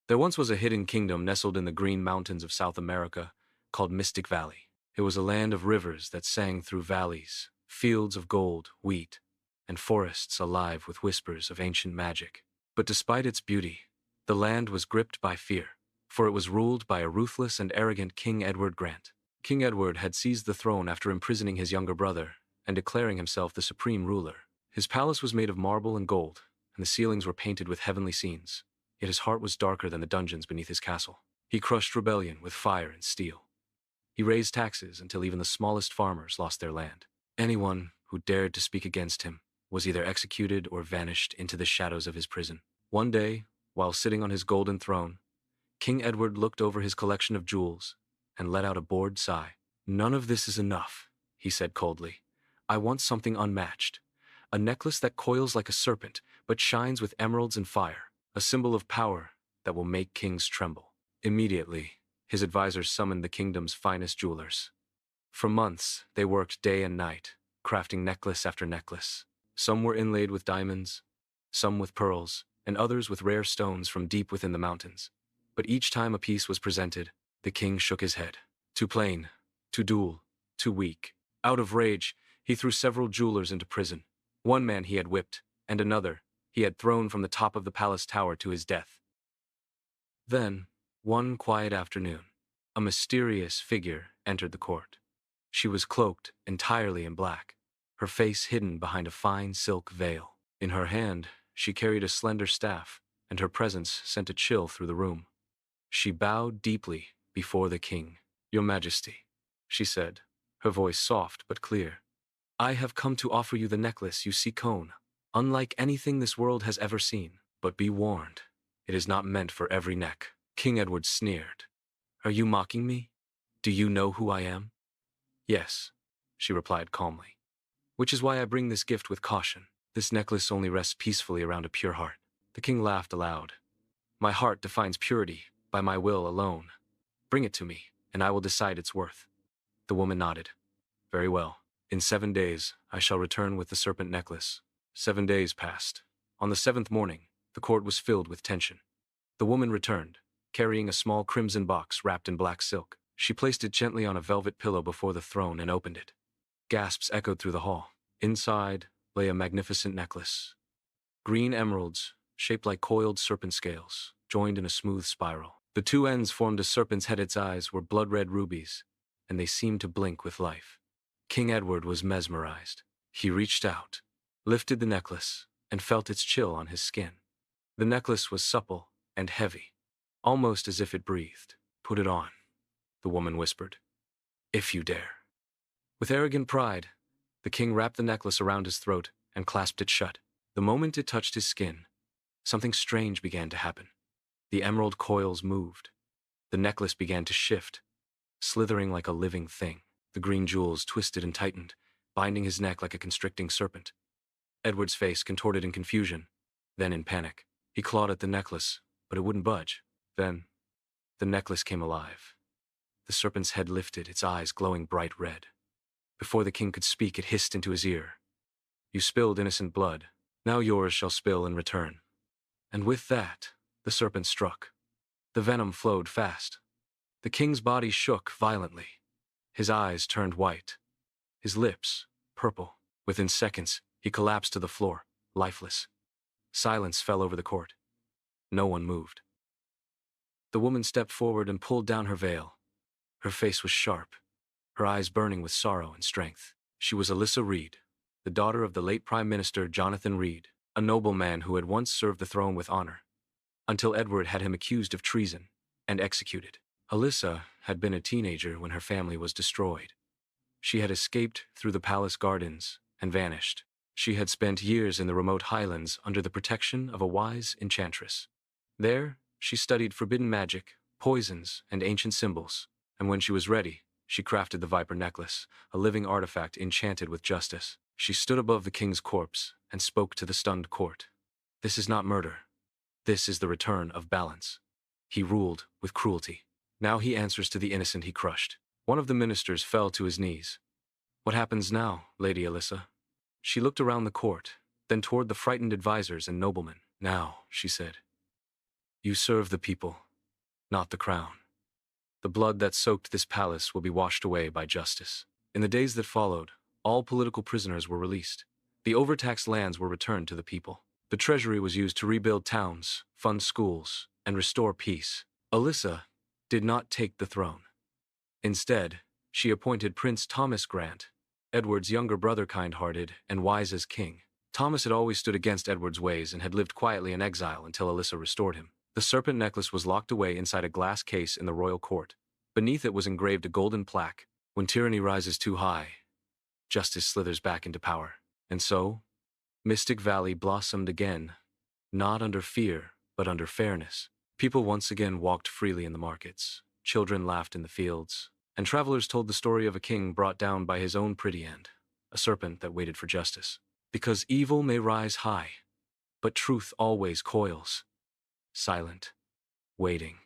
There once was a hidden kingdom nestled in the green mountains of South America called Mystic Valley. It was a land of rivers that sang through valleys, fields of gold, wheat, and forests alive with whispers of ancient magic. But despite its beauty, the land was gripped by fear, for it was ruled by a ruthless and arrogant King Edward Grant. King Edward had seized the throne after imprisoning his younger brother and declaring himself the supreme ruler. His palace was made of marble and gold, and the ceilings were painted with heavenly scenes. Yet his heart was darker than the dungeons beneath his castle. He crushed rebellion with fire and steel. He raised taxes until even the smallest farmers lost their land. Anyone who dared to speak against him was either executed or vanished into the shadows of his prison. One day, while sitting on his golden throne, King Edward looked over his collection of jewels and let out a bored sigh. "None of this is enough," he said coldly. "I want something unmatched. A necklace that coils like a serpent but shines with emeralds and fire. A symbol of power that will make kings tremble." Immediately, his advisors summoned the kingdom's finest jewelers. For months, they worked day and night, crafting necklace after necklace. Some were inlaid with diamonds, some with pearls, and others with rare stones from deep within the mountains. But each time a piece was presented, the king shook his head. Too plain, too dull, too weak. Out of rage, he threw several jewelers into prison. One man he had whipped, and another he had thrown from the top of the palace tower to his death. Then, one quiet afternoon, a mysterious figure entered the court. She was cloaked entirely in black, her face hidden behind a fine silk veil. In her hand, she carried a slender staff, and her presence sent a chill through the room. She bowed deeply before the king. "Your Majesty," she said, her voice soft but clear. "I have come to offer you the necklace you seek, unlike anything this world has ever seen. But be warned, it is not meant for every neck." King Edward sneered. "Are you mocking me? Do you know who I am?" "Yes," she replied calmly. "Which is why I bring this gift with caution. This necklace only rests peacefully around a pure heart." The king laughed aloud. "My heart defines purity by my will alone. Bring it to me, and I will decide its worth." The woman nodded. "Very well. In 7 days, I shall return with the serpent necklace." 7 days passed. On the 7th morning, the court was filled with tension. The woman returned, carrying a small crimson box wrapped in black silk. She placed it gently on a velvet pillow before the throne and opened it. Gasps echoed through the hall. Inside lay a magnificent necklace. Green emeralds, shaped like coiled serpent scales, joined in a smooth spiral. The two ends formed a serpent's head. Its eyes were blood-red rubies, and they seemed to blink with life. King Edward was mesmerized. He reached out, lifted the necklace, and felt its chill on his skin. The necklace was supple and heavy, almost as if it breathed. "Put it on," the woman whispered. "If you dare." With arrogant pride, the king wrapped the necklace around his throat and clasped it shut. The moment it touched his skin, something strange began to happen. The emerald coils moved. The necklace began to shift, slithering like a living thing. The green jewels twisted and tightened, binding his neck like a constricting serpent. Edward's face contorted in confusion, then in panic. He clawed at the necklace, but it wouldn't budge. Then, the necklace came alive. The serpent's head lifted, its eyes glowing bright red. Before the king could speak, it hissed into his ear. "You spilled innocent blood. Now yours shall spill in return." And with that, the serpent struck. The venom flowed fast. The king's body shook violently. His eyes turned white, his lips purple. Within seconds, he collapsed to the floor, lifeless. Silence fell over the court. No one moved. The woman stepped forward and pulled down her veil. Her face was sharp, her eyes burning with sorrow and strength. She was Alyssa Reed, the daughter of the late Prime Minister Jonathan Reed, a nobleman who had once served the throne with honor, until Edward had him accused of treason and executed. Alyssa had been a teenager when her family was destroyed. She had escaped through the palace gardens and vanished. She had spent years in the remote highlands under the protection of a wise enchantress. There, she studied forbidden magic, poisons, and ancient symbols, and when she was ready, she crafted the viper necklace, a living artifact enchanted with justice. She stood above the king's corpse and spoke to the stunned court. "This is not murder. This is the return of balance." He ruled with cruelty. Now he answers to the innocent he crushed. One of the ministers fell to his knees. "What happens now, Lady Alyssa?" She looked around the court, then toward the frightened advisors and noblemen. "Now," she said, You serve the people, not the crown. The blood that soaked this palace will be washed away by justice. In the days that followed, all political prisoners were released. The overtaxed lands were returned to the people. The treasury was used to rebuild towns, fund schools, and restore peace. Alyssa did not take the throne. Instead, she appointed Prince Thomas Grant, Edward's younger brother, kind-hearted and wise as king. Thomas had always stood against Edward's ways and had lived quietly in exile until Alyssa restored him. The serpent necklace was locked away inside a glass case in the royal court. Beneath it was engraved a golden plaque. When tyranny rises too high, justice slithers back into power. And so, Mystic Valley blossomed again, not under fear, but under fairness. People once again walked freely in the markets, children laughed in the fields, and travelers told the story of a king brought down by his own pretty end, a serpent that waited for justice. Because evil may rise high, but truth always coils, silent, waiting.